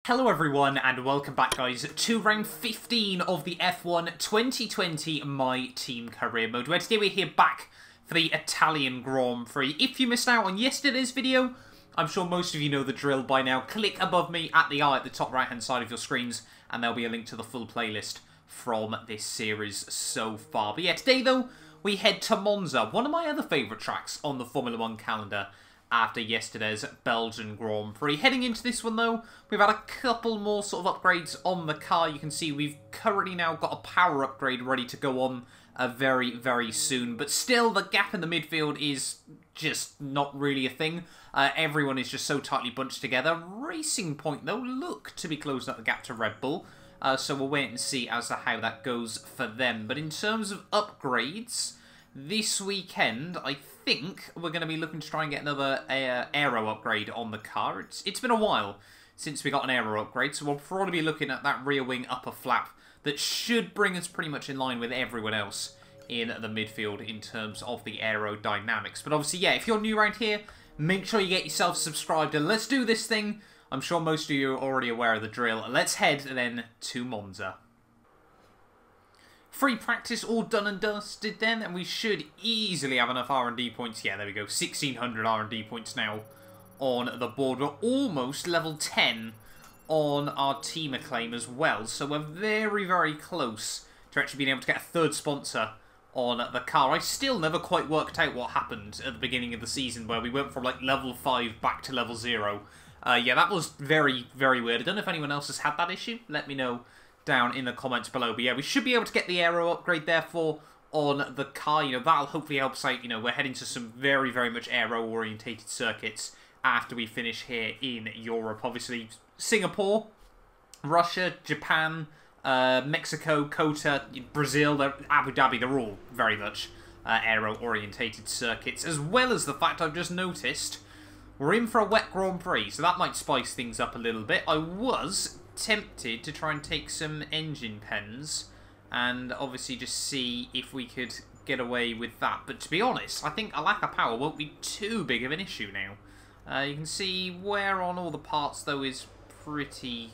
Hello everyone and welcome back guys to round 15 of the F1 2020 My Team Career Mode, where today we're here back for the Italian Grand Prix. If you missed out on yesterday's video, I'm sure most of you know the drill by now. Click above me at the eye at the top right hand side of your screens and there'll be a link to the full playlist from this series so far. But yeah, today though, we head to Monza, one of my other favourite tracks on the Formula 1 calendar after yesterday's Belgian Grand Prix. Heading into this one though, we've had a couple more sort of upgrades on the car. You can see we've currently now got a power upgrade ready to go on very, very soon. But still, the gap in the midfield is just not really a thing. Everyone is just so tightly bunched together. Racing Point though look to be closing up the gap to Red Bull. So we'll wait and see as to how that goes for them. But in terms of upgrades, this weekend, I think we're going to be looking to try and get another aero upgrade on the car. It's been a while since we got an aero upgrade, so we'll probably be looking at that rear wing upper flap that should bring us pretty much in line with everyone else in the midfield in terms of the aerodynamics. But obviously, yeah, if you're new around here, make sure you get yourself subscribed and let's do this thing. I'm sure most of you are already aware of the drill. Let's head then to Monza. Free practice all done and dusted then, and we should easily have enough R&D points. Yeah, there we go, 1,600 R&D points now on the board. We're almost level 10 on our team acclaim as well, so we're very, very close to actually being able to get a third sponsor on the car. I still never quite worked out what happened at the beginning of the season where we went from like level 5 back to level 0. Yeah, that was very, very weird. I don't know if anyone else has had that issue. Let me know down in the comments below. But yeah, we should be able to get the aero upgrade therefore on the car. You know, that'll hopefully help us out. You know, we're heading to some very, very much aero orientated circuits after we finish here in Europe. Obviously, Singapore, Russia, Japan, Mexico, Kota, Brazil, Abu Dhabi, they're all very much aero orientated circuits, as well as the fact I've just noticed we're in for a wet Grand Prix, so that might spice things up a little bit. I was tempted to try and take some engine pens and obviously just see if we could get away with that. But to be honest, I think a lack of power won't be too big of an issue now. You can see wear on all the parts though is pretty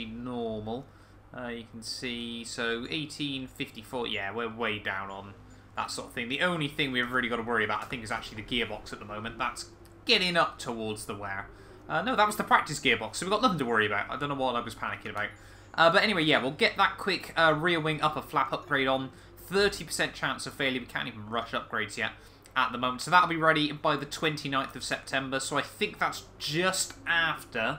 normal. You can see, so 1854, yeah, we're way down on that sort of thing. The only thing we've really got to worry about, I think, is actually the gearbox at the moment. That's getting up towards the wear. No, that was the practice gearbox, so we've got nothing to worry about. I don't know what I was panicking about. But anyway, yeah, we'll get that quick rear wing upper flap upgrade on. 30% chance of failure. We can't even rush upgrades yet at the moment. So that'll be ready by the 29th of September. So I think that's just after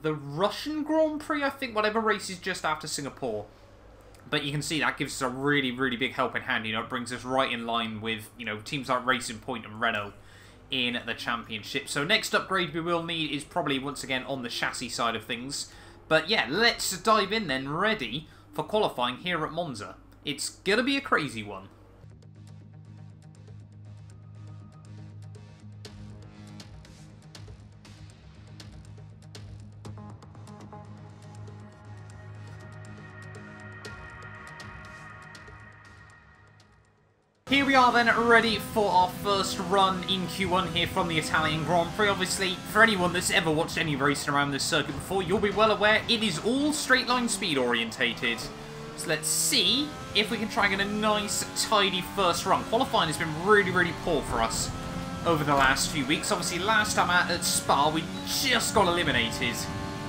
the Russian Grand Prix, I think. Whatever race is just after Singapore. But you can see that gives us a really, really big helping hand. You know, it brings us right in line with, you know, teams like Racing Point and Renault in the championship. So next upgrade we will need is probably once again on the chassis side of things. But yeah, let's dive in then, ready for qualifying here at Monza. It's gonna be a crazy one. Here we are then, ready for our first run in Q1 here from the Italian Grand Prix. Obviously, for anyone that's ever watched any racing around this circuit before, you'll be well aware it is all straight line speed orientated. So let's see if we can try and get a nice, tidy first run. Qualifying has been really, really poor for us over the last few weeks. Obviously, last time out at Spa, we just got eliminated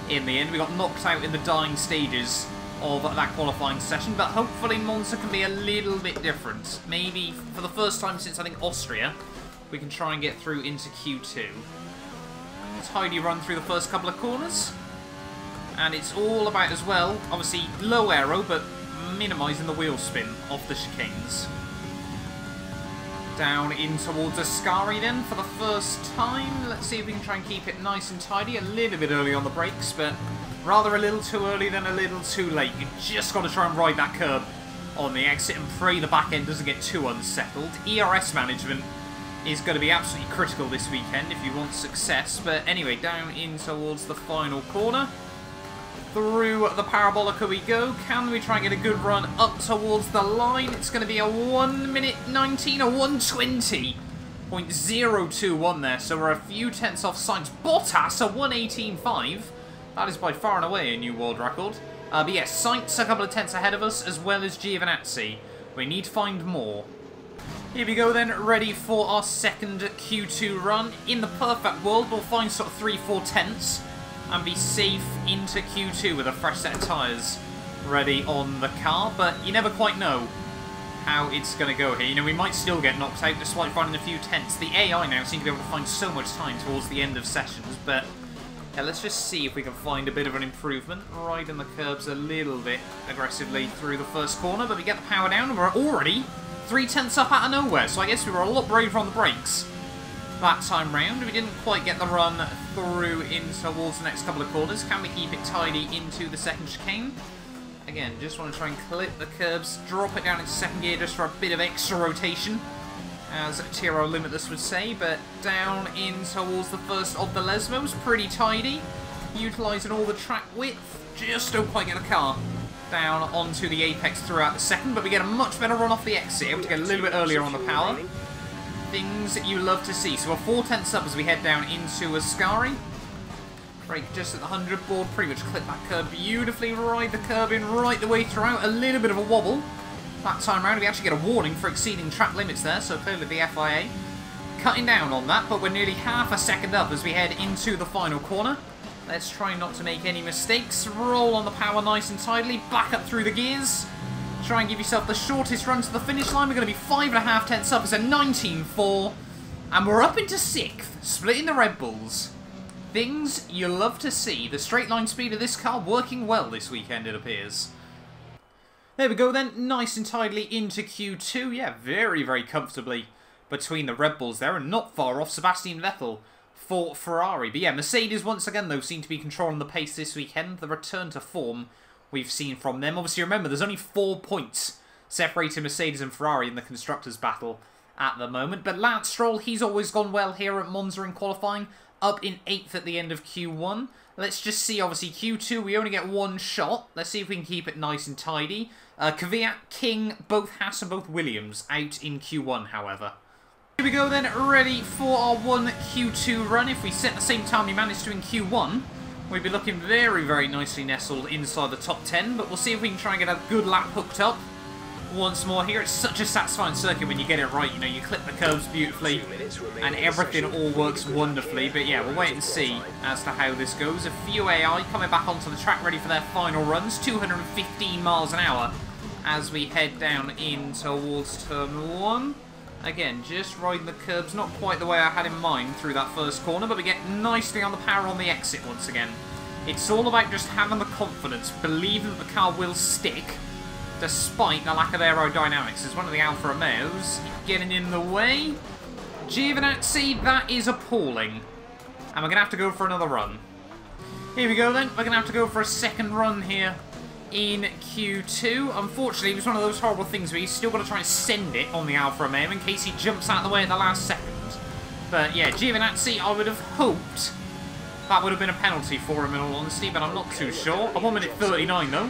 in the end. We got knocked out in the dying stages of that qualifying session, but hopefully Monza can be a little bit different. Maybe for the first time since I think Austria, we can try and get through into Q2. Tidy run through the first couple of corners, and it's all about as well, obviously low aero, but minimising the wheel spin off the chicanes. Down in towards Ascari then for the first time. Let's see if we can try and keep it nice and tidy. A little bit early on the brakes, but rather a little too early than a little too late. You just got to try and ride that curb on the exit and pray the back end doesn't get too unsettled. ERS management is going to be absolutely critical this weekend if you want success. But anyway, down in towards the final corner. Through the parabolica we go. Can we try and get a good run up towards the line? It's going to be a 1 minute 19, a 120.021 there. So we're a few tenths off Sainz. Bottas, a 1:18.5. That is by far and away a new world record. But yes, Sainz a couple of tenths ahead of us, as well as Giovinazzi. We need to find more. Here we go then, ready for our second Q2 run. In the perfect world, we'll find sort of 3-4 tenths and be safe into Q2 with a fresh set of tyres ready on the car, but you never quite know how it's going to go here. You know, we might still get knocked out despite finding a few tenths. The AI now seem to be able to find so much time towards the end of sessions, but yeah, let's just see if we can find a bit of an improvement. Riding the curbs a little bit aggressively through the first corner, but we get the power down and we're already 3 tenths up out of nowhere, so I guess we were a lot braver on the brakes that time round. We didn't quite get the run through in towards the next couple of corners. Can we keep it tidy into the second chicane? Again, just want to try and clip the curbs, drop it down into second gear just for a bit of extra rotation, as Tiro Limitless would say, but down in towards the first of the Lesmos, pretty tidy, utilising all the track width, just don't quite get the car down onto the apex throughout the second, but we get a much better run off the exit, able to get a little bit earlier on the power. Things that you love to see. So we're 4 tenths up as we head down into Ascari. Brake just at the 100 board, pretty much clip that curb beautifully, ride the curb in right the way throughout, a little bit of a wobble. That time around we actually get a warning for exceeding track limits there, so clearly the FIA cutting down on that, but we're nearly half a second up as we head into the final corner. Let's try not to make any mistakes, roll on the power nice and tidily, back up through the gears. Try and give yourself the shortest run to the finish line. We're going to be 5.5 tenths up. It's a 19.4. And we're up into 6th, splitting the Red Bulls. Things you love to see. The straight line speed of this car working well this weekend, it appears. There we go then. Nice and tidily into Q2. Yeah, very, very comfortably between the Red Bulls there. And not far off Sebastian Vettel for Ferrari. But yeah, Mercedes once again, though, seem to be controlling the pace this weekend. The return to form we've seen from them. Obviously, remember, there's only 4 points separating Mercedes and Ferrari in the Constructors' battle at the moment. But Lance Stroll, he's always gone well here at Monza in qualifying, up in 8th at the end of Q1. Let's just see, obviously, Q2, we only get 1 shot. Let's see if we can keep it nice and tidy. Kvyat, King, both Haas and both Williams out in Q1, however. Here we go then, ready for our 1 Q2 run. If we set the same time we managed to in Q1, we'd be looking very, very nicely nestled inside the top 10, but we'll see if we can try and get a good lap hooked up once more here. It's such a satisfying circuit when you get it right. You know, you clip the curves beautifully and everything all works wonderfully. But yeah, we'll wait and see as to how this goes. A few AI coming back onto the track ready for their final runs. 215 miles an hour as we head down in towards turn 1. Again, just riding the curbs, not quite the way I had in mind through that first corner, but we get nicely on the power on the exit once again. It's all about just having the confidence, believing that the car will stick, despite the lack of aerodynamics. As one of the Alfa Romeos getting in the way. Giovinazzi, that is appalling. And we're going to have to go for another run. Here we go then, we're going to have to go for a second run here in Q2. Unfortunately, it was one of those horrible things where you still got to try and send it on the Alfa Romeo in case he jumps out of the way at the last second. But yeah, Giovinazzi, I would have hoped that would have been a penalty for him in all honesty, but I'm not too sure. 1 minute 39 though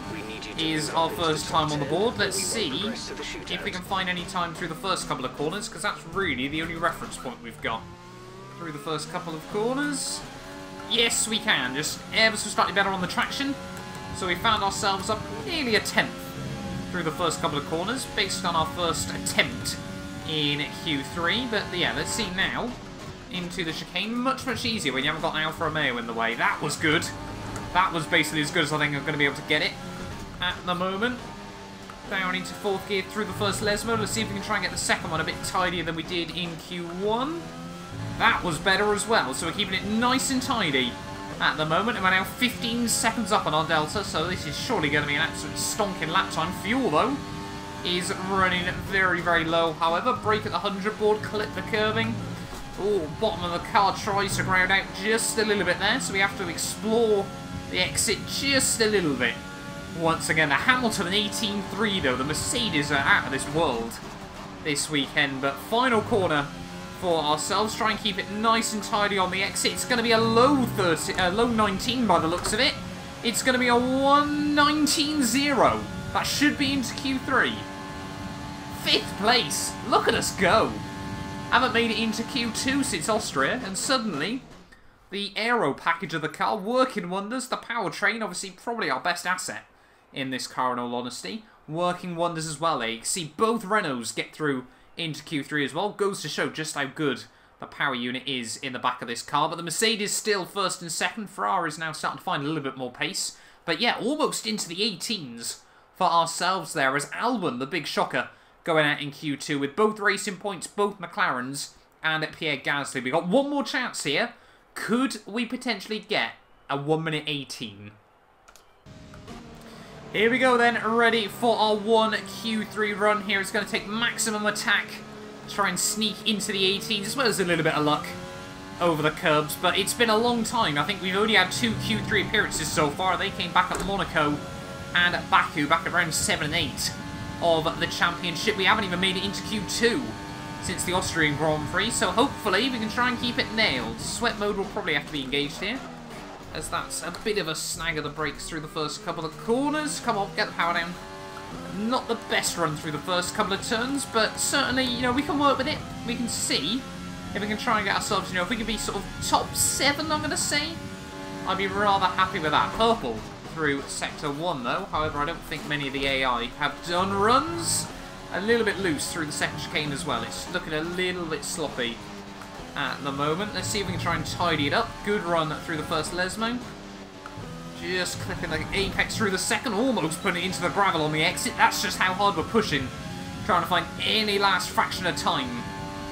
is our first time on the board. Let's see if we can find any time through the first couple of corners, because that's really the only reference point we've got. Through the first couple of corners. Yes, we can. Just ever so slightly better on the traction. So we found ourselves up nearly a 10th through the first couple of corners, based on our first attempt in Q3. But yeah, let's see now into the chicane. Much, much easier when you haven't got an Alfa Romeo in the way. That was good. That was basically as good as I think I'm going to be able to get it at the moment. Down into 4th gear through the first Lesmo. Let's see if we can try and get the second one a bit tidier than we did in Q1. That was better as well. So we're keeping it nice and tidy at the moment, and we're now 15 seconds up on our Delta, so this is surely going to be an absolute stonking lap time. Fuel, though, is running very, very low. However, brake at the 100 board, clip the curbing. Oh, bottom of the car tries to ground out just a little bit there, so we have to explore the exit just a little bit. Once again, the Hamilton 18.3, though. The Mercedes are out of this world this weekend, but final corner for ourselves. Try and keep it nice and tidy on the exit. It's going to be a low 19 by the looks of it. It's going to be a 1:19.0. That should be into Q3. 5th place. Look at us go. Haven't made it into Q2 since Austria, and suddenly The aero package of the car working wonders. The powertrain, obviously, probably our best asset in this car, in all honesty. Working wonders as well, eh? You can see both Renaults get through into Q3 as well. Goes to show just how good the power unit is in the back of this car. But the Mercedes still first and second. Ferrari's now starting to find a little bit more pace. But yeah, almost into the 18s for ourselves there, as Albon, the big shocker, going out in Q2 with both racing points, both McLarens, and Pierre Gasly. We got one more chance here. Could we potentially get a 1 minute 18? Here we go then, ready for our 1 Q3 run here. It's going to take maximum attack to try and sneak into the 18s, as well as a little bit of luck over the curbs. But it's been a long time. I think we've only had 2 Q3 appearances so far. They came back at Monaco and Baku, back at round 7 and 8 of the championship. We haven't even made it into Q2 since the Austrian Grand Prix, so hopefully we can try and keep it nailed. Sweat mode will probably have to be engaged here, as that's a bit of a snag of the brakes through the first couple of corners. Come on, get the power down. Not the best run through the first couple of turns, but certainly, you know, we can work with it. We can see if we can try and get ourselves, you know, if we can be sort of top 7, I'm going to say, I'd be rather happy with that. Purple through Sector 1, though. However, I don't think many of the AI have done runs. A little bit loose through the second chicane as well. It's looking a little bit sloppy at the moment. Let's see if we can try and tidy it up. Good run through the first Lesmo. Just clipping the apex through the second. Almost putting it into the gravel on the exit. That's just how hard we're pushing. Trying to find any last fraction of time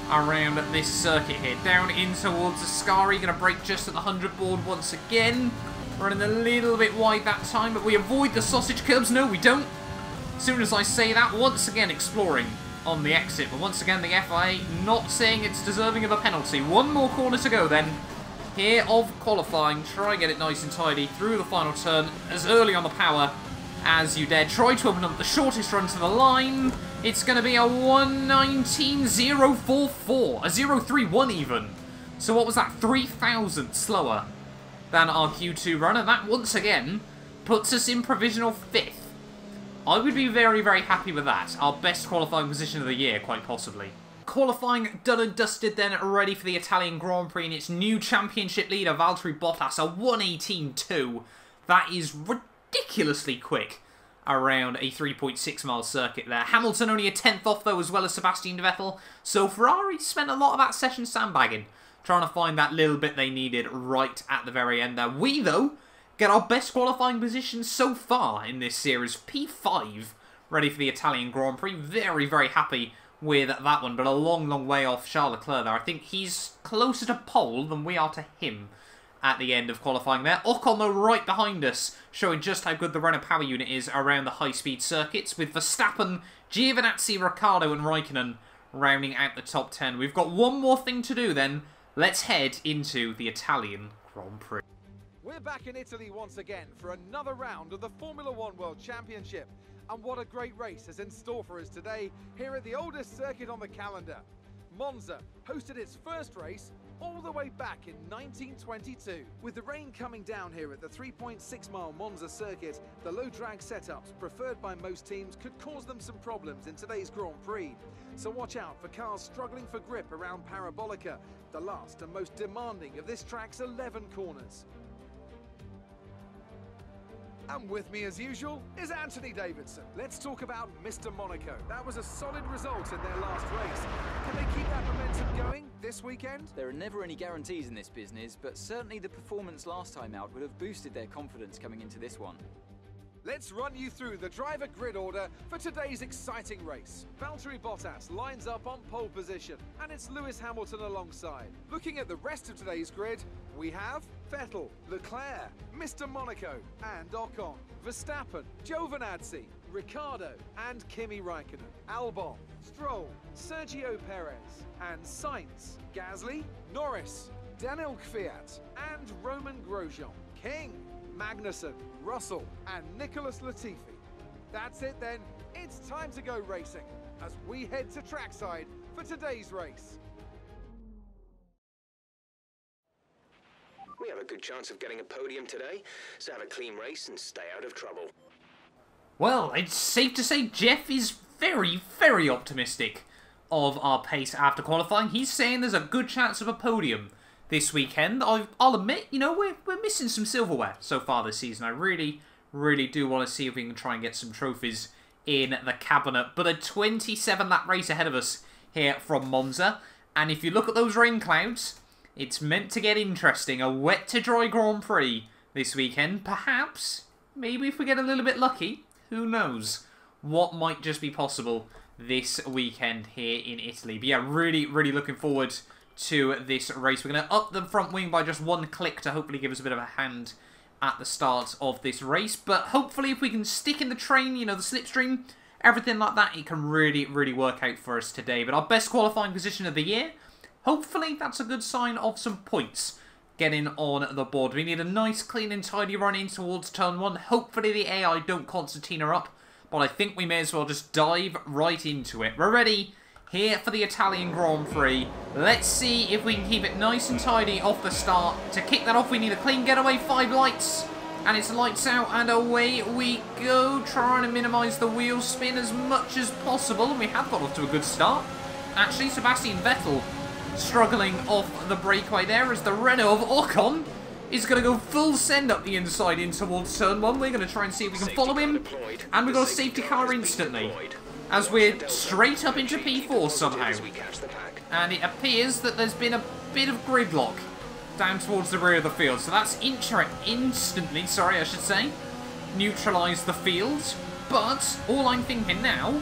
around this circuit here. Down in towards Ascari. Going to break just at the 100 board once again. Running a little bit wide that time, but we avoid the sausage curbs. No, we don't. As soon as I say that, once again exploring on the exit. But once again, the FIA not saying it's deserving of a penalty. One more corner to go then. Here of qualifying. Try and get it nice and tidy through the final turn as early on the power as you dare. Try to open up the shortest run to the line. It's going to be a 1:19.044. A 0:31 even. So what was that? 3,000 slower than our Q2 run. And that once again puts us in provisional 5th. I would be very, very happy with that. Our best qualifying position of the year, quite possibly. Qualifying done and dusted then, ready for the Italian Grand Prix, and its new championship leader, Valtteri Bottas, a 1:18.2. That is ridiculously quick around a 3.6 mile circuit there. Hamilton only a 10th off, though, as well as Sebastian Vettel. So Ferrari spent a lot of that session sandbagging, trying to find that little bit they needed right at the very end there. We, though, get our best qualifying position so far in this series. P5, ready for the Italian Grand Prix. Very, very happy with that one, but a long, long way off Charles Leclerc there. I think he's closer to pole than we are to him at the end of qualifying there. Ocon, though, right behind us, showing just how good the Renault power unit is around the high-speed circuits, with Verstappen, Giovinazzi, Ricciardo and Raikkonen rounding out the top 10. We've got one more thing to do then. Let's head into the Italian Grand Prix. We're back in Italy once again for another round of the Formula One World Championship. And what a great race is in store for us today here at the oldest circuit on the calendar. Monza hosted its first race all the way back in 1922. With the rain coming down here at the 3.6 mile Monza circuit, the low drag setups preferred by most teams could cause them some problems in today's Grand Prix. So watch out for cars struggling for grip around Parabolica, the last and most demanding of this track's 11 corners. And with me, as usual, is Anthony Davidson. Let's talk about Mr. Monaco. That was a solid result in their last race. Can they keep that momentum going this weekend? There are never any guarantees in this business, but certainly the performance last time out would have boosted their confidence coming into this one. Let's run you through the driver grid order for today's exciting race. Valtteri Bottas lines up on pole position, and it's Lewis Hamilton alongside. Looking at the rest of today's grid, we have Vettel, Leclerc, Mr. Monaco, and Ocon, Verstappen, Giovinazzi, Ricciardo, and Kimi Raikkonen, Albon, Stroll, Sergio Perez, and Sainz, Gasly, Norris, Daniel Kvyat, and Roman Grosjean, King, Magnussen, Russell, and Nicholas Latifi. That's it then, it's time to go racing as we head to trackside for today's race. We have a good chance of getting a podium today, so have a clean race and stay out of trouble. Well, it's safe to say Jeff is very, very optimistic of our pace after qualifying. He's saying there's a good chance of a podium this weekend. I'll admit, you know, we're missing some silverware so far this season. I really do want to see if we can try and get some trophies in the cabinet. But a 27-lap race ahead of us here from Monza. And if you look at those rain clouds, it's meant to get interesting. A wet to dry Grand Prix this weekend. Perhaps, maybe if we get a little bit lucky, who knows what might just be possible this weekend here in Italy. But yeah, really looking forward to this race. We're going to up the front wing by just one click to hopefully give us a bit of a hand at the start of this race. But hopefully if we can stick in the train, you know, the slipstream, everything like that, it can really work out for us today. But our best qualifying position of the year, hopefully that's a good sign of some points getting on the board. We need a nice, clean and tidy run in towards turn 1. Hopefully the AI don't concertina up, but I think we may as well just dive right into it. We're ready here for the Italian Grand Prix. Let's see if we can keep it nice and tidy off the start. To kick that off, we need a clean getaway, 5 lights. And it's lights out and away we go, trying to minimise the wheel spin as much as possible. And we have got off to a good start. Actually, Sebastian Vettel struggling off the breakaway there as the Renault of Ocon is going to go full send up the inside in towards turn 1. We're going to try and see if we can follow him. And we've got a safety car instantly, as we're straight up into P4 somehow. And it appears that there's been a bit of gridlock down towards the rear of the field. So that's instantly, sorry, I should say, neutralised the field. But all I'm thinking now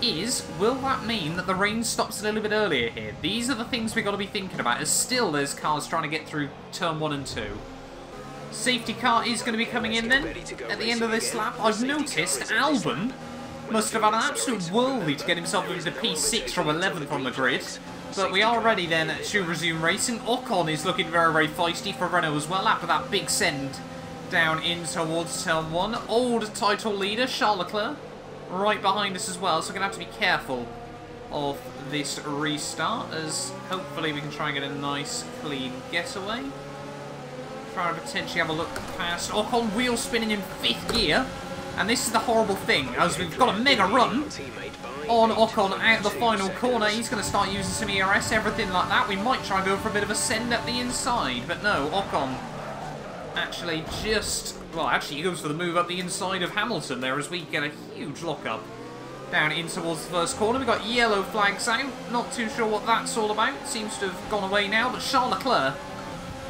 is, will that mean that the rain stops a little bit earlier here? These are the things we've got to be thinking about, as still there's cars trying to get through turn 1 and 2. Safety car is going to be coming in then at the end of this lap. I've noticed Albon must have had an absolute whirlly to get himself into P6 from 11th on the grid. But we are ready then to resume racing. Ocon is looking very feisty for Renault as well after that big send down in towards turn 1. Old title leader Charles Leclerc right behind us as well, so we're going to have to be careful of this restart, as hopefully we can try and get a nice clean getaway. Try to potentially have a look past Ocon, wheel spinning in 5th gear. And this is the horrible thing, as we've got a mega run on Ocon out of the final corner. He's going to start using some ERS, everything like that. We might try and go for a bit of a send up the inside, but no, Ocon actually he goes for the move up the inside of Hamilton there, as we get a huge lock-up down in towards the first corner. We've got yellow flags out, not too sure what that's all about. Seems to have gone away now, but Charles Leclerc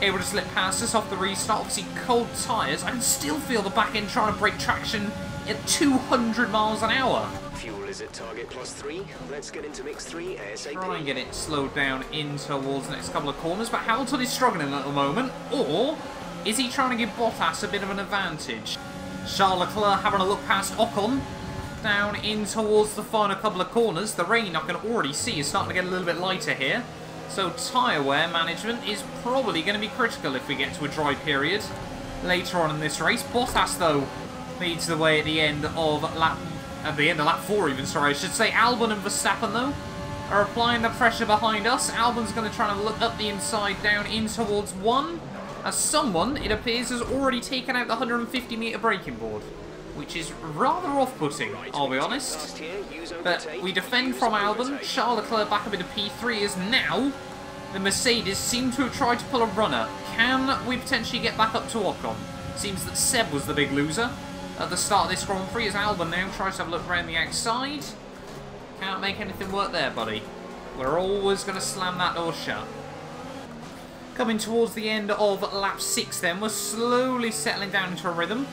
able to slip past us off the restart. Obviously cold tyres. I can still feel the back end trying to break traction at 200 miles an hour. Fuel is at target +3. Let's get into mix 3 ASAP. Try and get it slowed down in towards the next couple of corners, but Hamilton is struggling at the moment. Or is he trying to give Bottas a bit of an advantage? Charles Leclerc having a look past Ocon down in towards the final couple of corners. The rain, I can already see, is starting to get a little bit lighter here. So tyre wear management is probably going to be critical if we get to a dry period later on in this race. Bottas, though, leads the way at the end of lap 4 even, sorry, I should say. Albon and Verstappen, though, are applying the pressure behind us. Albon's going to try and look up the inside down in towards 1, as someone, it appears, has already taken out the 150-metre braking board, which is rather off-putting, I'll be honest. But we defend from Albon. Charles Leclerc back up into P3, as now the Mercedes seem to have tried to pull a runner. Can we potentially get back up to Ocon? Seems that Seb was the big loser at the start of this Grand Prix, as Albon now tries to have a look around the outside. Can't make anything work there, buddy. We're always going to slam that door shut. Coming towards the end of lap 6 then, we're slowly settling down into a rhythm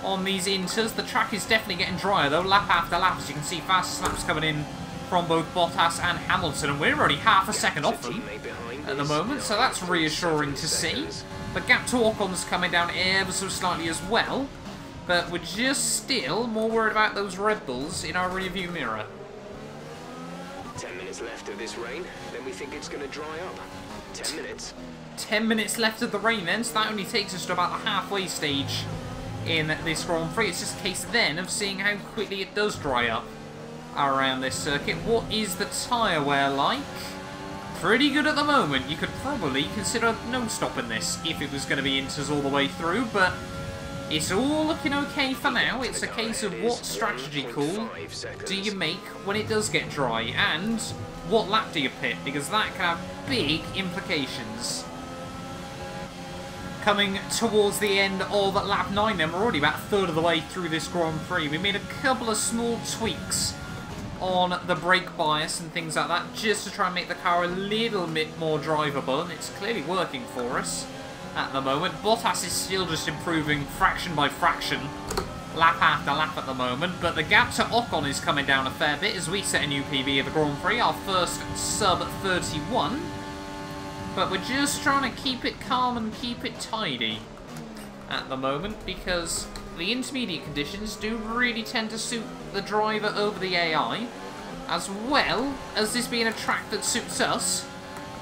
on these inters. The track is definitely getting drier though, lap after lap, as you can see. Fast slaps coming in from both Bottas and Hamilton, and we're only half a second off them at the moment, so that's reassuring to see. The gap to Ocon's coming down ever so slightly as well, but we're just still more worried about those Red Bulls in our rearview mirror. 10 minutes left of this rain, then we think it's going to dry up. 10 minutes. 10 minutes left of the rain then, so that only takes us to about the halfway stage in this Grand Prix. It's just a case then of seeing how quickly it does dry up around this circuit. What is the tyre wear like? Pretty good at the moment. You could probably consider no stopping this if it was going to be inters all the way through, but it's all looking okay for now. It's a case of what strategy call do you make when it does get dry, and what lap do you pit, because that can have big implications Coming towards the end of lap 9 then, we're already about a third of the way through this Grand Prix. We made a couple of small tweaks on the brake bias and things like that, just to try and make the car a little bit more drivable, and it's clearly working for us at the moment. Bottas is still just improving fraction by fraction, lap after lap at the moment, but the gap to Ocon is coming down a fair bit as we set a new PB of the Grand Prix, our first sub 31. But we're just trying to keep it calm and keep it tidy at the moment, because the intermediate conditions do really tend to suit the driver over the AI, as well as this being a track that suits us.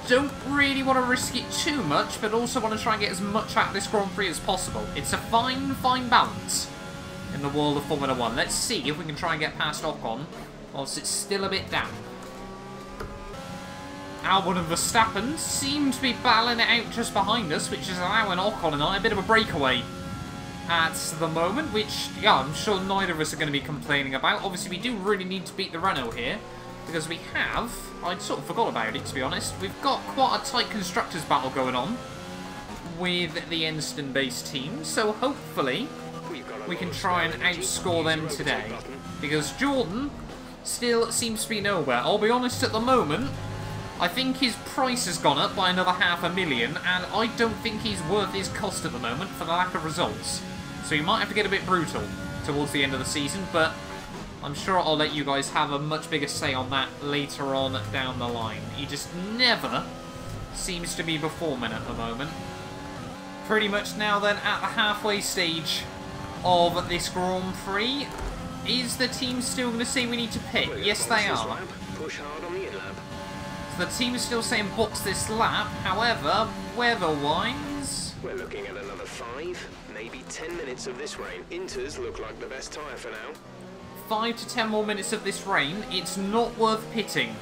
Don't really want to risk it too much, but also want to try and get as much out of this Grand Prix as possible. It's a fine balance in the world of Formula 1. Let's see if we can try and get past Ocon, whilst it's still a bit damp. Albon and Verstappen seem to be battling it out just behind us, which is allowing Ocon and I a bit of a breakaway at the moment, which, yeah, I'm sure neither of us are going to be complaining about. Obviously, we do really need to beat the Renault here, because we have, I'd sort of forgot about it, to be honest, we've got quite a tight constructors battle going on with the Enston-based team, so hopefully we can try and outscore them today, because Jordan still seems to be nowhere. I'll be honest, at the moment, I think his price has gone up by another $500,000, and I don't think he's worth his cost at the moment for the lack of results. So he might have to get a bit brutal towards the end of the season, but I'm sure I'll let you guys have a much bigger say on that later on down the line. He just never seems to be performing at the moment. Pretty much now then at the halfway stage of this Grand Prix. Is the team still going to say we need to pit? Yes, they are. Push hard on the in-lap. The team is still saying box this lap, however, weather-wise... We're looking at another 5, maybe 10 minutes of this rain. Inters look like the best tyre for now. 5 to 10 more minutes of this rain, it's not worth pitting.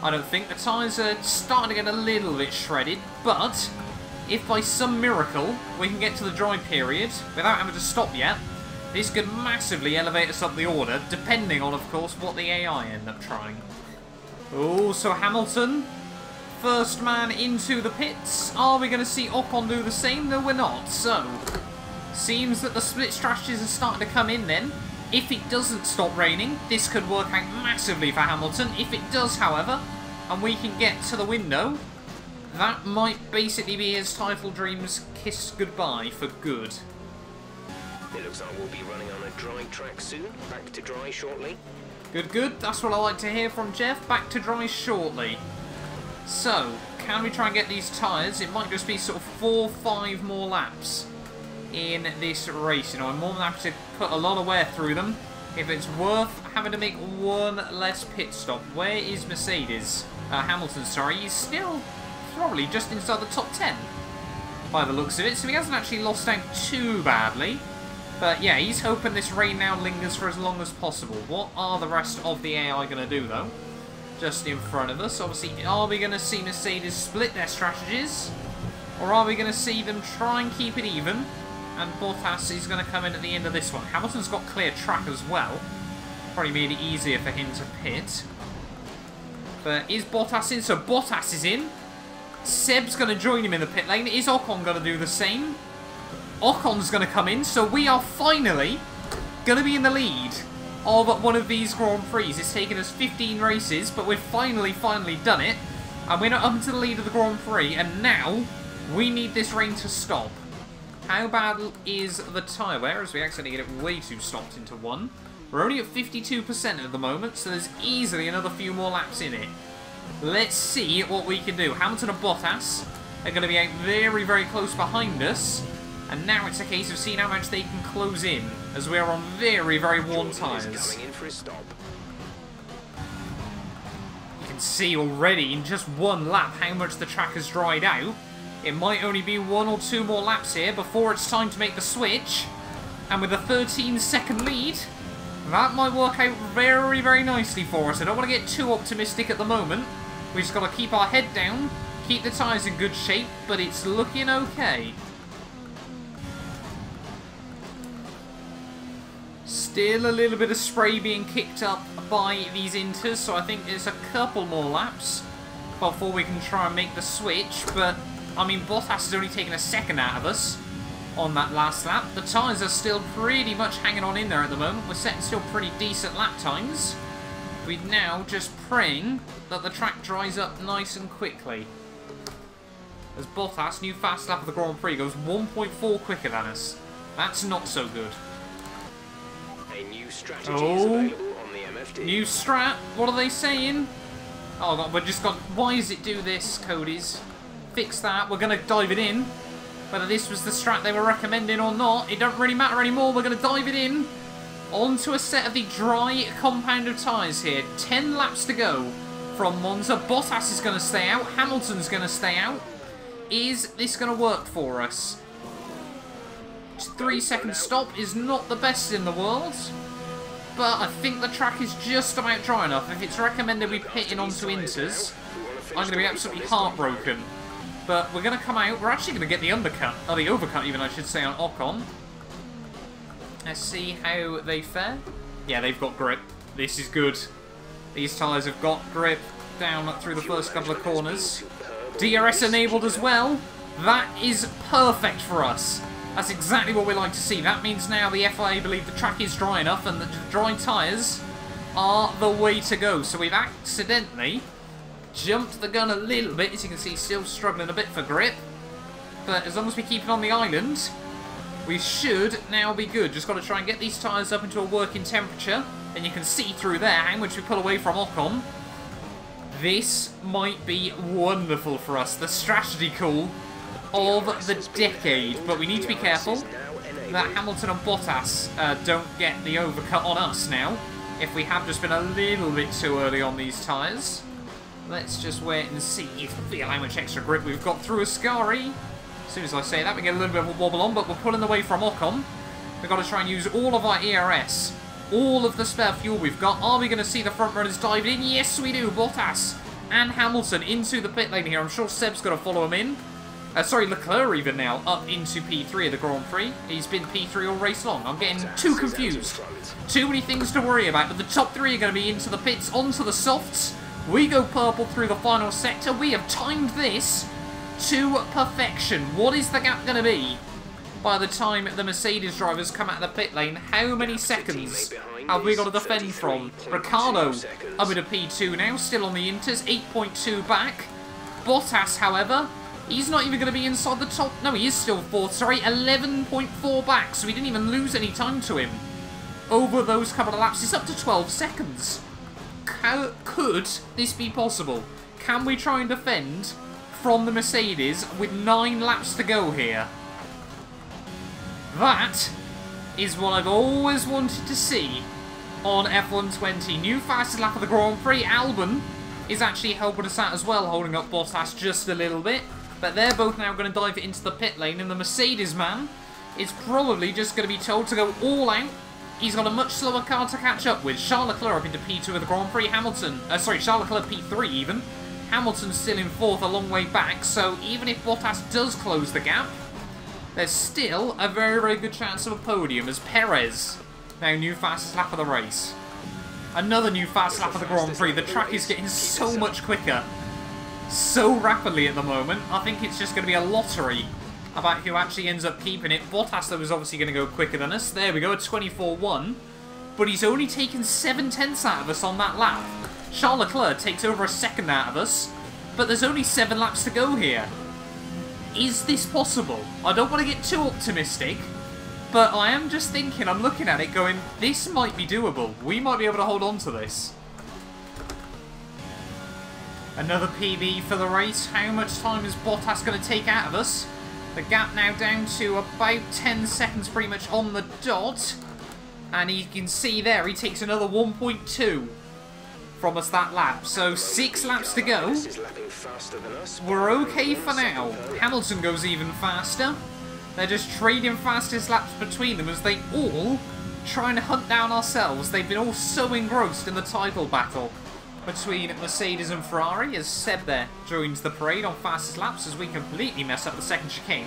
I don't think. The tyres are starting to get a little bit shredded, but if by some miracle we can get to the dry period without having to stop yet, this could massively elevate us up the order, depending on, of course, what the AI end up trying. Oh, so Hamilton, first man into the pits. Are we going to see Ocon do the same? No, we're not. So, seems that the split strategies are starting to come in then. If it doesn't stop raining, this could work out massively for Hamilton. If it does, however, and we can get to the window, that might basically be his title dreams kissed goodbye for good. It looks like we'll be running on a dry track soon. Back to dry shortly. Good, good. That's what I like to hear from Jeff. Back to dry shortly. So, can we try and get these tyres? It might just be sort of 4 or 5 more laps in this race. You know, I'm more than happy to put a lot of wear through them if it's worth having to make one less pit stop. Where is Mercedes? Hamilton, sorry. He's still probably just inside the top 10 by the looks of it, so he hasn't actually lost out too badly. But yeah, he's hoping this rain now lingers for as long as possible. What are the rest of the AI going to do, though? Just in front of us. Obviously, are we going to see Mercedes split their strategies? Or are we going to see them try and keep it even? And Bottas is going to come in at the end of this one. Hamilton's got clear track as well. Probably made it easier for him to pit. But is Bottas in? So Bottas is in. Seb's going to join him in the pit lane. Is Ocon going to do the same? Ocon's going to come in, so we are finally going to be in the lead of one of these Grand Prix. It's taken us 15 races, but we've finally done it. And we're not up to the lead of the Grand Prix, and now we need this rain to stop. How bad is the tyre wear, as we accidentally get it way too stopped into one? We're only at 52% at the moment, so there's easily another few more laps in it. Let's see what we can do. Hamilton and Bottas are going to be out very, very close behind us. And now it's a case of seeing how much they can close in, as we are on very, very worn tyres. You can see already in just one lap how much the track has dried out. It might only be 1 or 2 more laps here before it's time to make the switch. And with a 13-second lead, that might work out very, very nicely for us. I don't want to get too optimistic at the moment. We've just got to keep our head down, keep the tyres in good shape, but it's looking okay. Still a little bit of spray being kicked up by these inters, so I think there's a couple more laps before we can try and make the switch, but I mean, Bottas has only taken a second out of us on that last lap. The tyres are still pretty much hanging on in there at the moment. We're setting still pretty decent lap times. We're now just praying that the track dries up nice and quickly. As Bottas, new fast lap of the Grand Prix, goes 1.4 quicker than us. That's not so good. A new strategy is available on the MFD. New strat? What are they saying? Oh god, we're just got... Why does it do this, Cody's? Fix that. We're going to dive it in. Whether this was the strat they were recommending or not, it doesn't really matter anymore. We're going to dive it in. Onto a set of the dry compound of tyres here. 10 laps to go from Monza. Bottas is going to stay out. Hamilton's going to stay out. Is this going to work for us? 3-second stop is not the best in the world. But I think the track is just about dry enough. If it's recommended we pit in onto inters, I'm going to be absolutely heartbroken. But we're going to come out. We're actually going to get the undercut. Or the overcut, even, I should say, on Ocon. Let's see how they fare. Yeah, they've got grip. This is good. These tyres have got grip down through the first couple of corners. DRS enabled as well. That is perfect for us. That's exactly what we like to see. That means now the FIA believe the track is dry enough and the dry tyres are the way to go. So we've accidentally jumped the gun a little bit. As you can see, still struggling a bit for grip. But as long as we keep it on the island, we should now be good. Just got to try and get these tyres up into a working temperature. And you can see through there how much we pull away from Ocon. This might be wonderful for us. The strategy call of the decade. But we need to be careful that Hamilton and Bottas don't get the overcut on us now. If we have just been a little bit too early on these tyres. Let's just wait and see. You can feel how much extra grip we've got through Ascari. As soon as I say that, we get a little bit of a wobble on, but we're pulling away from Ocon. We've got to try and use all of our ERS, all of the spare fuel we've got. Are we going to see the front runners dive in? Yes, we do. Bottas and Hamilton into the pit lane here. I'm sure Seb's going to follow him in. Sorry, Leclerc even now up into P3 of the Grand Prix. He's been P3 all race long. I'm getting too confused. Too many things to worry about, but the top three are going to be into the pits, onto the softs. We go purple through the final sector. We have timed this to perfection. What is the gap going to be by the time the Mercedes drivers come out of the pit lane? How many seconds have we got to defend from? Ricciardo up into P2 now, still on the inters, 8.2 back. Bottas, however, he's not even going to be inside the top. No, he is still fourth, sorry, 11.4 back, so we didn't even lose any time to him over those couple of laps. It's up to 12 seconds. Could this be possible? Can we try and defend from the Mercedes with 9 laps to go here? That is what I've always wanted to see on F120. New fastest lap of the Grand Prix. Albon is actually helping us out as well, holding up Bottas just a little bit. But they're both now going to dive into the pit lane, and the Mercedes man is probably just going to be told to go all out. He's got a much slower car to catch up with. Charles Leclerc up into P2 of the Grand Prix. Hamilton, Charles Leclerc P3 even. Hamilton's still in fourth, a long way back. So even if Bottas does close the gap, there's still a very, very good chance of a podium as Perez, now new fastest lap of the race. Another new fast lap of the Grand Prix. The track is getting so much quicker, so rapidly at the moment. I think it's just going to be a lottery about who actually ends up keeping it. Bottas, though, is obviously going to go quicker than us. There we go, a 24.1. But he's only taken 7/10 out of us on that lap. Charles Leclerc takes over a second out of us. But there's only 7 laps to go here. Is this possible? I don't want to get too optimistic, but I am just thinking, I'm looking at it going, this might be doable. We might be able to hold on to this. Another PB for the race. How much time is Bottas going to take out of us? The gap now down to about 10 seconds pretty much on the dot. And you can see there, he takes another 1.2 from us that lap. So 6 laps to go. We're okay for now. Hamilton goes even faster. They're just trading fastest laps between them as they all try and hunt down ourselves. They've been all so engrossed in the title battle between Mercedes and Ferrari as Seb there joins the parade on fastest laps as we completely mess up the second chicane.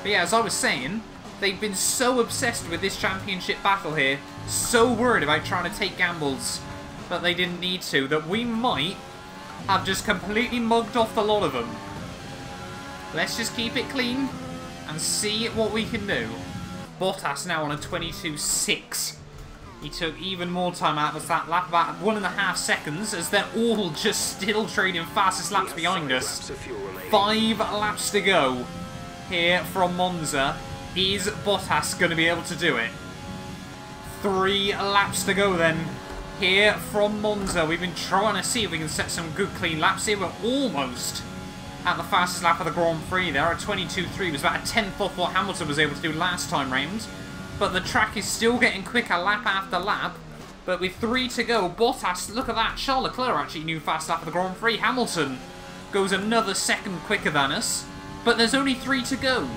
But yeah, as I was saying, they've been so obsessed with this championship battle here, so worried about trying to take gambles, but they didn't need to, that we might have just completely mugged off the lot of them. Let's just keep it clean and see what we can do. Bottas now on a 22.6. He took even more time out of that lap, about 1.5 seconds, as they're all just still trading fastest laps behind us. 5 laps to go here from Monza. Is Bottas going to be able to do it? 3 laps to go then here from Monza. We've been trying to see if we can set some good clean laps here. We're almost at the fastest lap of the Grand Prix there. A 22.3 was about a 10th off what Hamilton was able to do last time round. But the track is still getting quicker lap after lap. But with 3 to go, Bottas, look at that. Charles Leclerc actually knew fast lap of the Grand Prix. Hamilton goes another second quicker than us. But there's only 3 to go.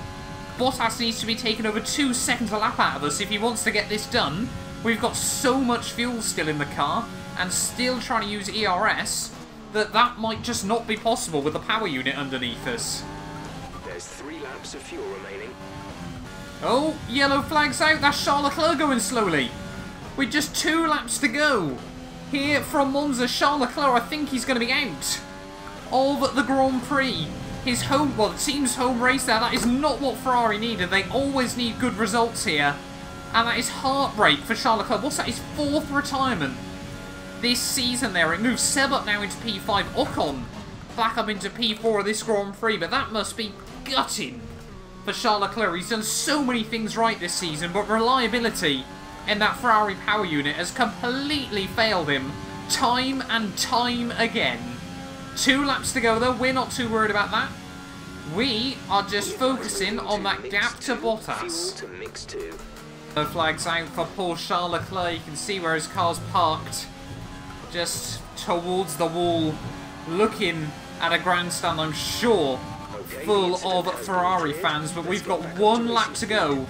Bottas needs to be taking over 2 seconds a lap out of us if he wants to get this done. We've got so much fuel still in the car and still trying to use ERS that might just not be possible with the power unit underneath us. There's 3 laps of fuel remaining. Oh, yellow flag's out. That's Charles Leclerc going slowly. With just 2 laps to go. Here from Monza, Charles Leclerc, I think he's going to be out of the Grand Prix. His home, well, the team's home race there, that is not what Ferrari needed. They always need good results here. And that is heartbreak for Charles Leclerc. What's that? His 4th retirement this season there. It moves Seb up now into P5. Ocon back up into P4 of this Grand Prix. But that must be gutting for Charles Leclerc. He's done so many things right this season, but reliability in that Ferrari power unit has completely failed him time and time again. 2 laps to go though, we're not too worried about that. We are just focusing on that gap to Bottas. The flag's out for poor Charles Leclerc. You can see where his car's parked, just towards the wall, looking at a grandstand, I'm sure, full of Ferrari fans. But we've got 1 lap to go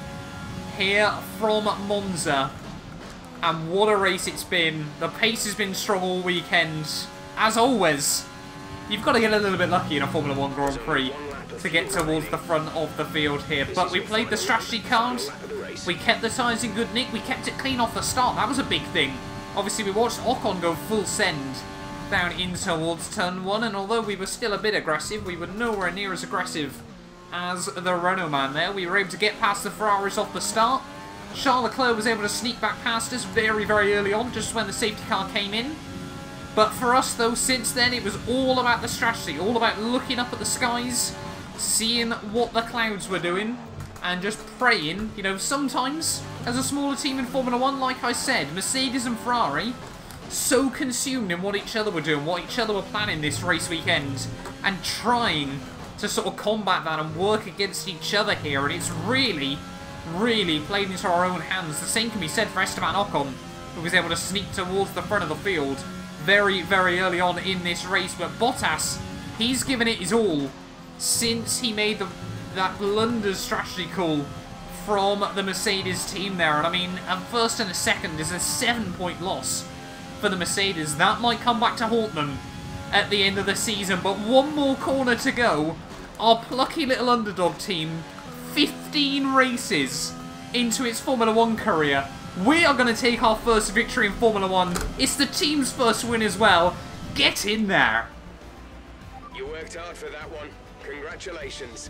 here from Monza. And what a race it's been. The pace has been strong all weekend. As always, you've got to get a little bit lucky in a Formula 1 Grand Prix to get towards the front of the field here. But we played the strategy card. We kept the tyres in good nick. We kept it clean off the start. That was a big thing. Obviously, we watched Ocon go full send down in towards turn 1. And although we were still a bit aggressive, we were nowhere near as aggressive as the Renault man there. We were able to get past the Ferraris off the start. Charles Leclerc was able to sneak back past us very, very early on, just when the safety car came in. But for us, though, since then, it was all about the strategy, all about looking up at the skies, seeing what the clouds were doing, and just praying. You know, sometimes, as a smaller team in Formula 1, like I said, Mercedes and Ferrari, so consumed in what each other were doing, what each other were planning this race weekend, and trying to sort of combat that and work against each other here, and it's really played into our own hands. The same can be said for Esteban Ocon, who was able to sneak towards the front of the field very, very early on in this race. But Bottas, he's given it his all since he made that blunders strategy call from the Mercedes team there. And I mean, a first and a second is a 7-point loss for the Mercedes. That might come back to haunt them at the end of the season. But 1 more corner to go. Our plucky little underdog team, 15 races into its Formula 1 career. We are going to take our first victory in Formula 1. It's the team's first win as well. Get in there. You worked hard for that one. Congratulations.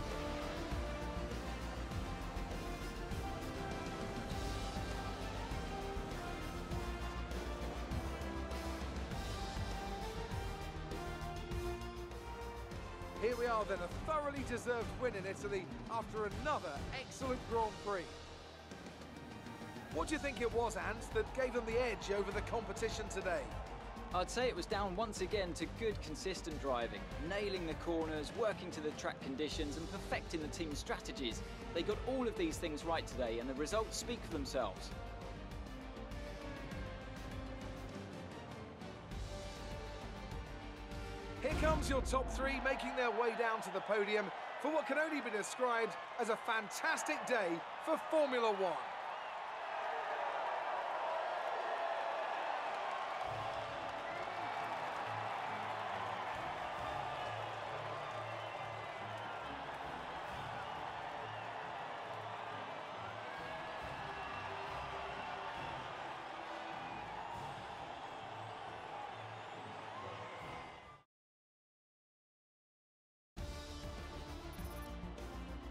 Here we are then, a thoroughly deserved win in Italy after another excellent Grand Prix. What do you think it was, Ant, that gave them the edge over the competition today? I'd say it was down once again to good, consistent driving, nailing the corners, working to the track conditions and perfecting the team's strategies. They got all of these things right today and the results speak for themselves. Here comes your top 3 making their way down to the podium for what can only be described as a fantastic day for Formula 1.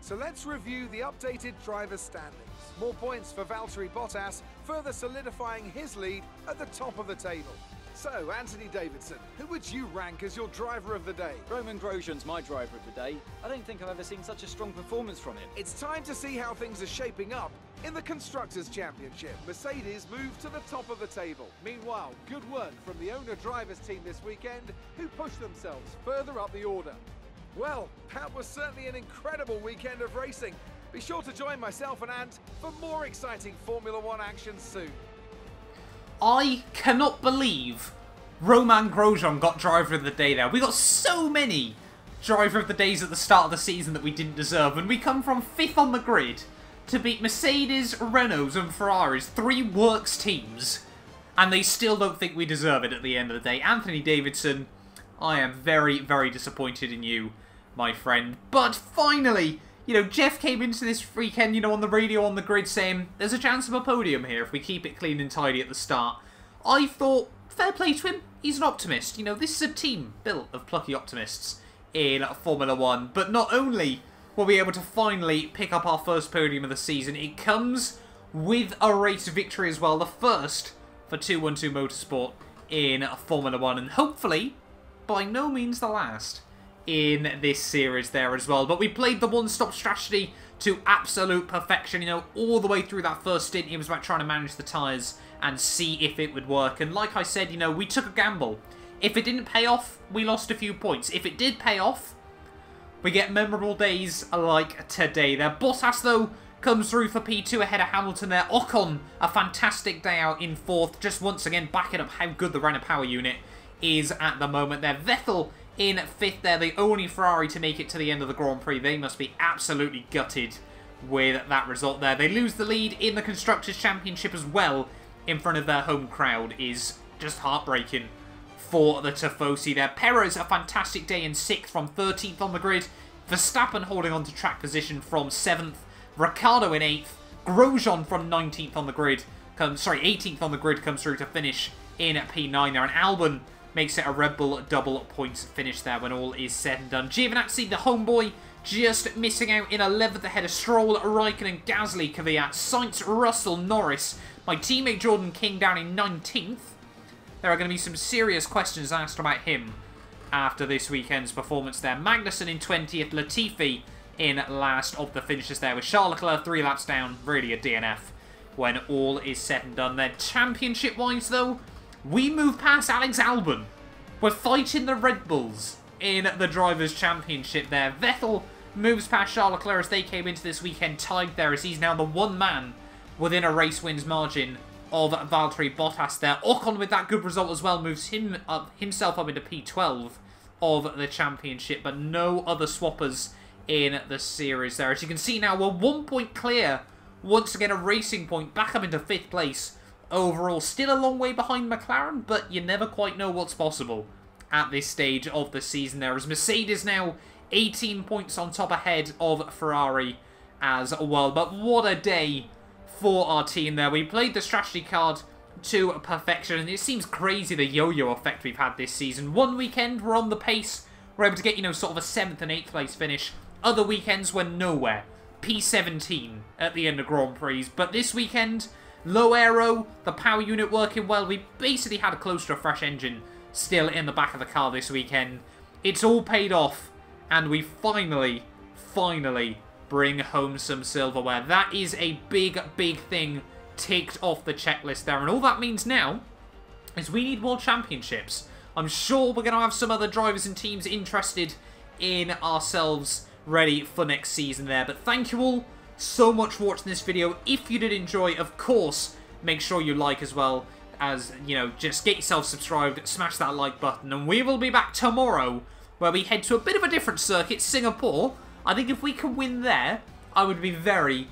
So let's review the updated driver standings. More points for Valtteri Bottas, further solidifying his lead at the top of the table. So, Anthony Davidson, who would you rank as your driver of the day? Roman Grosjean's my driver of the day. I don't think I've ever seen such a strong performance from him. It's time to see how things are shaping up in the Constructors' Championship. Mercedes moved to the top of the table. Meanwhile, good work from the owner-drivers team this weekend, who pushed themselves further up the order. Well, that was certainly an incredible weekend of racing. Be sure to join myself and Ant for more exciting Formula One action soon. I cannot believe Roman Grosjean got driver of the day there. We got so many driver of the days at the start of the season that we didn't deserve, and we come from 5th on the grid to beat Mercedes, Renaults and Ferraris, 3 works teams, and they still don't think we deserve it at the end of the day. Anthony Davidson, I am very, very disappointed in you, my friend. But finally, you know, Jeff came into this weekend, you know, on the radio on the grid saying, there's a chance of a podium here if we keep it clean and tidy at the start. I thought, fair play to him, he's an optimist. You know, this is a team built of plucky optimists in Formula One. But not only will we be able to finally pick up our first podium of the season, it comes with a race victory as well. The first for 212 Motorsport in Formula One. And hopefully, by no means the last in this series there as well. But we played the one-stop strategy to absolute perfection, you know, all the way through that first stint. It was about trying to manage the tyres and see if it would work. And like I said, you know, we took a gamble. If it didn't pay off, we lost a few points. If it did pay off, we get memorable days like today there. Bottas, though, comes through for P2 ahead of Hamilton there. Ocon, a fantastic day out in 4th, just once again backing up how good the Renault power unit is at the moment there. Vettel in 5th there, the only Ferrari to make it to the end of the Grand Prix. They must be absolutely gutted with that result there. They lose the lead in the Constructors' Championship as well in front of their home crowd. Is just heartbreaking for the Tifosi there. Perez, a fantastic day in 6th from 13th on the grid. Verstappen holding on to track position from 7th. Ricciardo in 8th. Grosjean from 19th on the grid. 18th on the grid comes through to finish in P9 there. And Albon makes it a Red Bull double points finish there when all is said and done. Giovinazzi, the homeboy, just missing out in 11th ahead of Stroll, Raikkonen, Gasly, Kvyat, Sainz, Russell, Norris. My teammate Jordan King down in 19th. There are going to be some serious questions asked about him after this weekend's performance there. Magnussen in 20th, Latifi in last of the finishers there, with Charles Leclerc 3 laps down. Really a DNF when all is said and done there. Championship-wise, though, we move past Alex Albon. We're fighting the Red Bulls in the Drivers' Championship there. Vettel moves past Charles Leclerc as they came into this weekend tied there, as he's now the one man within a race wins margin of Valtteri Bottas there. Ocon with that good result as well moves himself up into P12 of the championship, but no other swappers in the series there. As you can see now, we're 1 point clear. Once again, a racing point back up into 5th place overall. Still a long way behind McLaren, but you never quite know what's possible at this stage of the season there. As Mercedes now 18 points on top ahead of Ferrari as well. But what a day for our team there. We played the strategy card to perfection, and it seems crazy the yo-yo effect we've had this season. One weekend we're on the pace, we're able to get, you know, sort of a 7th and 8th place finish. Other weekends we're nowhere. P17 at the end of Grand Prix. But this weekend, low aero, the power unit working well. We basically had close to a fresh engine still in the back of the car this weekend. It's all paid off, and we finally bring home some silverware. That is a big thing ticked off the checklist there. And all that means now is we need more championships. I'm sure we're going to have some other drivers and teams interested in ourselves ready for next season there. But thank you all so much for watching this video. If you did enjoy, of course, make sure you like as well as, you know, just get yourself subscribed, smash that like button, and we will be back tomorrow where we head to a bit of a different circuit, Singapore. I think if we can win there, I would be very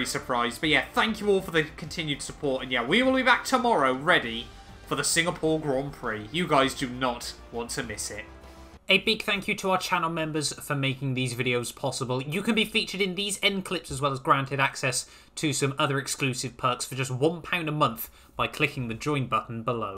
surprised. But yeah, thank you all for the continued support, and yeah, we will be back tomorrow ready for the Singapore Grand Prix. You guys do not want to miss it. A big thank you to our channel members for making these videos possible. You can be featured in these end clips as well as granted access to some other exclusive perks for just £1 a month by clicking the join button below.